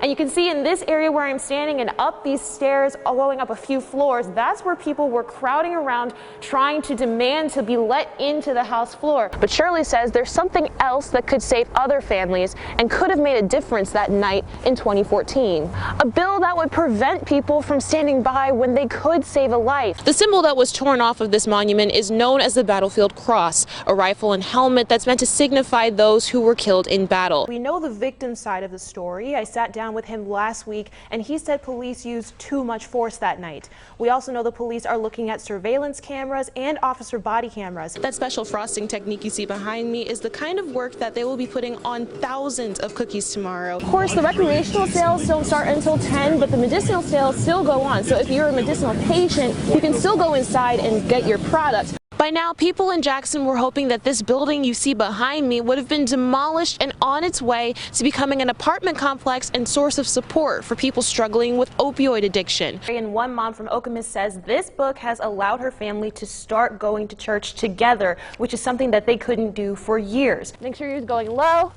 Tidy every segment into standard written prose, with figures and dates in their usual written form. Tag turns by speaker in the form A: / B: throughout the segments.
A: And you can see in this area where I'm standing and up these stairs going up a few floors, that's where people were crowding around trying to demand to be let into the house floor. But Shirley says there's something else that could save other families and could have made a difference that night in 2014. A bill that would prevent people from standing by when they could save a life. The symbol that was torn off of this monument is known as the Battlefield Cross, a rifle and helmet that's meant to signify those who were killed in battle. We know the victim side of the story. I sat down with him last week and he said police used too much force that night. We also know the police are looking at surveillance cameras and officer body cameras. That special frosting technique you see behind me is the kind of work that they will be putting on thousands of cookies tomorrow. Of course, the recreational sales don't start until 10, but the medicinal sales still go on. So if you're a medicinal patient, you can still go inside and get your product. By now, people in Jackson were hoping that this building you see behind me would have been demolished and on its way to becoming an apartment complex and source of support for people struggling with opioid addiction. And one mom from Okemos says this book has allowed her family to start going to church together, which is something that they couldn't do for years. Make sure you're going low,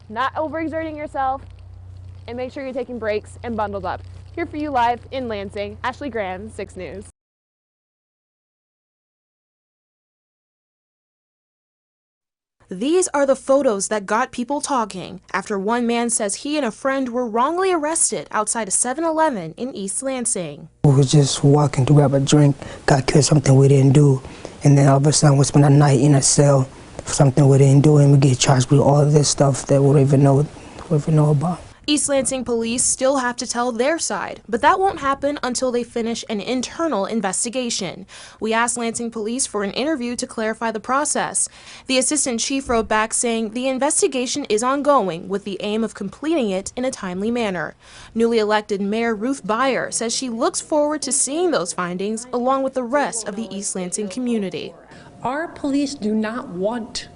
A: not overexerting yourself, and make sure you're taking breaks and bundled up. Here for you live in Lansing, Ashley Graham, 6 News. These are the photos that got people talking after one man says he and a friend were wrongly arrested outside a 7-Eleven in East Lansing.
B: We were just walking to grab a drink, got killed, something we didn't do, and then all of a sudden we spent a night in a cell for something we didn't do, and we get charged with all of this stuff that we don't even know about.
A: East Lansing police still have to tell their side, but that won't happen until they finish an internal investigation. We asked Lansing police for an interview to clarify the process. The assistant chief wrote back saying the investigation is ongoing with the aim of completing it in a timely manner. Newly elected Mayor Ruth Beyer says she looks forward to seeing those findings along with the rest of the East Lansing community.
C: Our police do not want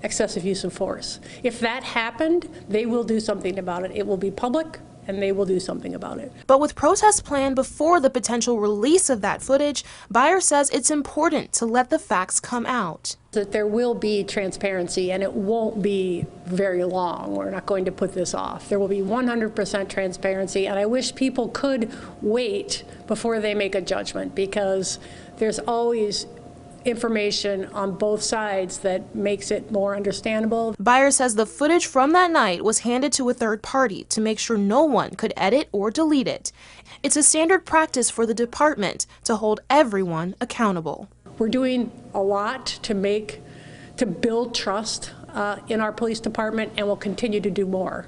C: excessive use of force. If that happened, they will do something about it. It will be public, and they will do something about it.
A: But with protests planned before the potential release of that footage, Beyer says it's important to let the facts come out.
C: That there will be transparency, and it won't be very long. We're not going to put this off. There will be 100% transparency, and I wish people could wait before they make a judgment, because there's always information on both sides that makes it more understandable.
A: Beyer says the footage from that night was handed to a third party to make sure no one could edit or delete it. It's a standard practice for the department to hold everyone accountable.
C: We're doing a lot to build trust in our police department, and we'll continue to do more.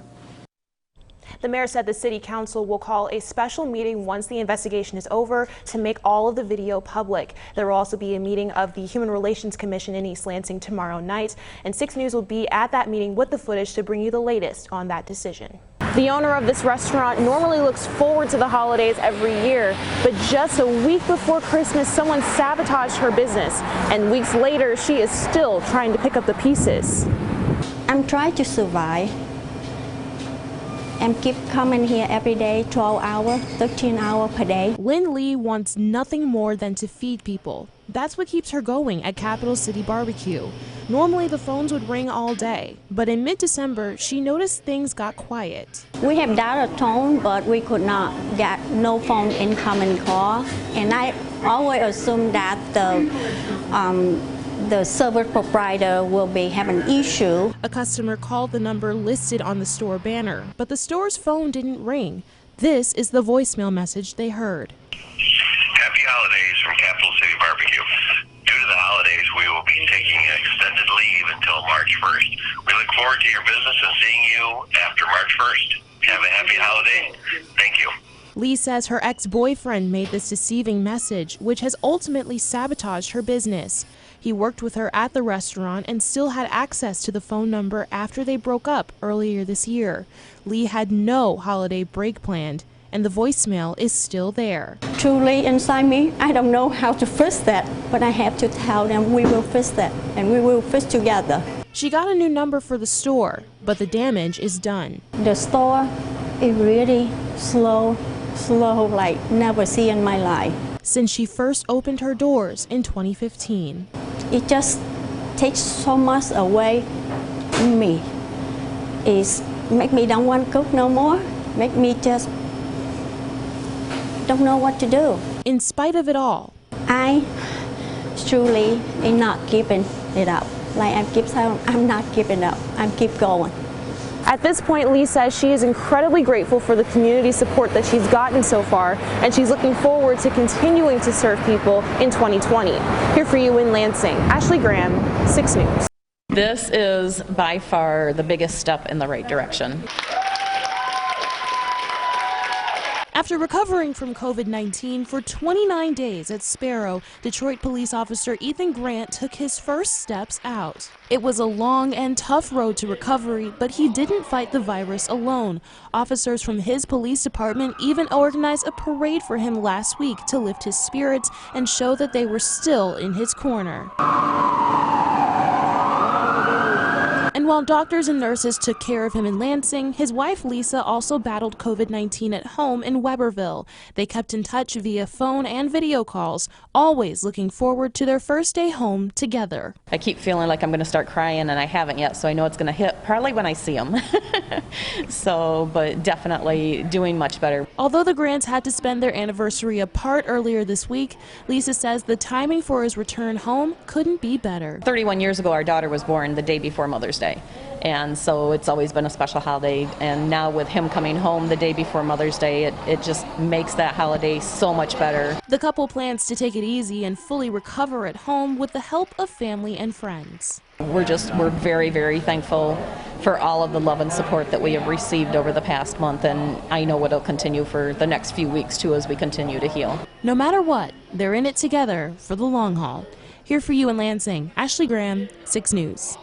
A: The mayor said the city council will call a special meeting once the investigation is over to make all of the video public. There will also be a meeting of the Human Relations Commission in East Lansing tomorrow night, and 6 News will be at that meeting with the footage to bring you the latest on that decision. The owner of this restaurant normally looks forward to the holidays every year, but just a week before Christmas, someone sabotaged her business, and weeks later, she is still trying to pick up the pieces.
D: I'm trying to survive. And keep coming here every day, 12 hours, 13 hours per day.
A: Lynn Lee wants nothing more than to feed people. That's what keeps her going at Capital City Barbecue. Normally the phones would ring all day, but in mid-December, she noticed things got quiet.
D: We have dialed a tone, but we could not get no phone incoming call. And I always assume that the service provider will be having an issue.
A: A customer called the number listed on the store banner, but the store's phone didn't ring. This is the voicemail message they heard.
E: Happy holidays from Capital City Barbecue. Due to the holidays, we will be taking extended leave until March 1st. We look forward to your business and seeing you after March 1st. Have a happy holiday. Thank you.
A: Lee says her ex-boyfriend made this deceiving message, which has ultimately sabotaged her business. He worked with her at the restaurant and still had access to the phone number after they broke up earlier this year. Lee had no holiday break planned, and the voicemail is still there.
D: Truly inside me, I don't know how to fix that, but I have to tell them we will fix that, and we will fix together.
A: She got a new number for the store, but the damage is done.
D: The store is really slow, like never seen in my life.
A: Since she first opened her doors in 2015.
D: It just takes so much away from me. It make me don't want to cook no more. make me just don't know what to do.
A: In spite of it all,
D: I truly am not giving it up. Like I keep saying, I'm not giving up. I'm keep going.
A: at this point, Lee says she is incredibly grateful for the community support that she's gotten so far, and she's looking forward to continuing to serve people in 2020. Here for you in Lansing, Ashley Graham, 6 News.
F: This is by far the biggest step in the right direction.
A: After recovering from COVID-19 for 29 days at Sparrow, Detroit police officer Ethan Grant took his first steps out. It was a long and tough road to recovery, but he didn't fight the virus alone. Officers from his police department even organized a parade for him last week to lift his spirits and show that they were still in his corner. And while doctors and nurses took care of him in Lansing, his wife Lisa also battled COVID-19 at home in Weberville. They kept in touch via phone and video calls, always looking forward to their first day home together.
F: I keep feeling like I'm going to start crying, and I haven't yet, so I know it's going to hit probably when I see him. But definitely doing much better.
A: Although the Grants had to spend their anniversary apart earlier this week, Lisa says the timing for his return home couldn't be better.
F: 31 years ago, our daughter was born the day before Mother's Day. And so it's always been a special holiday, and now with him coming home the day before Mother's Day, it just makes that holiday so much better.
A: The couple plans to take it easy and fully recover at home with the help of family and friends.
F: We're very, very thankful for all of the love and support that we have received over the past month, and I know it'll continue for the next few weeks too as we continue to heal.
A: No matter what, they're in it together for the long haul. Here for you in Lansing, Ashley Graham, 6 News.